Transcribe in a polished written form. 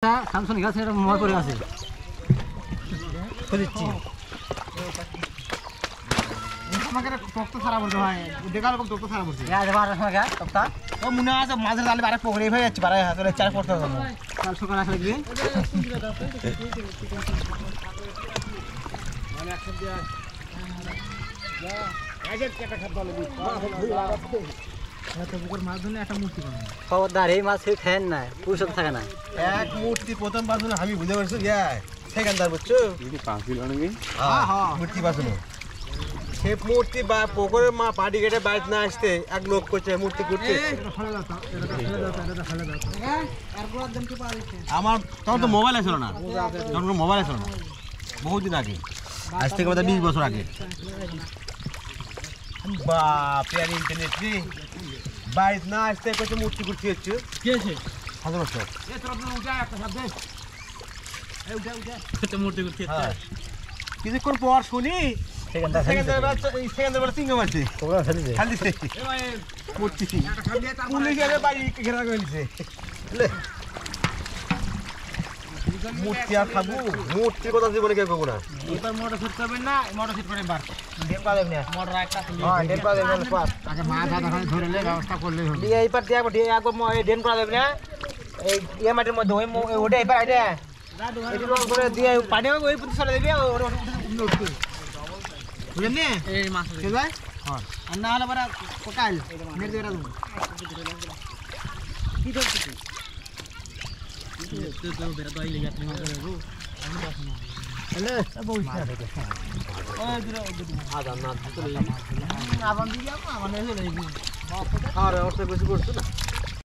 Samsung গাছে এটা ময় করে আছে খুঁজছি আমাকে টক তো খারাপ হতে হয় দেখা রকম টক তো খারাপ হচ্ছে আজ বার সময় গা টকটা ও মুনা আছে মাঝের জালে বারে পকড়ে হয়ে যাচ্ছে বারে হাতে চার পড়তে হবে কাল সকালে আসলে কি মানে এক দিয়া যা আজের কেটা খাদ্য লাগবে এত পুকুর মাছ ধরে একটা মূর্তি বানানো খবরদার এই মাছ খেন না পুরুষত থাকে না এক মূর্তি প্রথম বাজুন আমি বুঝে পারছি ইয়া সেকেন্ডার বুঝছো এই 5 কিলো নাকি হ্যাঁ হ্যাঁ মূর্তি বাজুন সে মূর্তি বা পুকুরের মা পাড়ি কেটে বাইরে না আসতে এক লোক করছে মূর্তি করতে এটা ফেলে দাও এটা ফেলে দাও আর গোড়ার দিন কি পারিছে আমার তখন তো মোবাইল ছিল না তখন মোবাইল ছিল না বহুত দিন আগে আজ থেকে বোধহয় 20 বছর আগে বাপ यार इंटरनेट रे বাইরে না আসতে কত মূর্তি করতে হচ্ছে কি আছে হাজার বছর এ তোর আপনি উঠা একটা শব্দ এই উঠা কত মূর্তি করতে হচ্ছে কিছুক্ষণ পর শুনি সেকেন্ডার বাচ্চা এই সেকেন্ডার বাচ্চা তিনটা মারছে তোরা ফেলে দে খালি দে এ ভাই মূর্তি পুলিশ এর বাড়ি ঘেরা করেছে মূর্তি আর খাবো মূর্তির কথা জীবনে কেউ করবো না এবার মোটর সেট করবেন না মোটর সেট করে বার ডেম পা দেবেন না মোটর একটা হ্যাঁ ডেম পা দেবেন পাস আগে মাছ আধা খালি ধরে লে ব্যবস্থা করলে হবে দিয়ে এইবার দিয়ে একবার ডেম করা দেবেন না এই ইয়া মাটির মধ্যে ওই ওটা এইবার আইডা এই রং করে দিয়ে পানি ওই পুঁতি চলে দেবে ওর উঠবে বুঝলেন না এই মাছ ঠিক ভাই হ্যাঁ আর না হলে বড় কোকাল নেট দিয়ে রাখুন কি করছিস তো বেরা দই লেগে আপনি মাছ ধরবো আমি বাস না হ্যালো বউ ওই দিরা আদা না তো আবান দিয়া আবান এসে লাগি আর ওর থেকে বেশি করছ না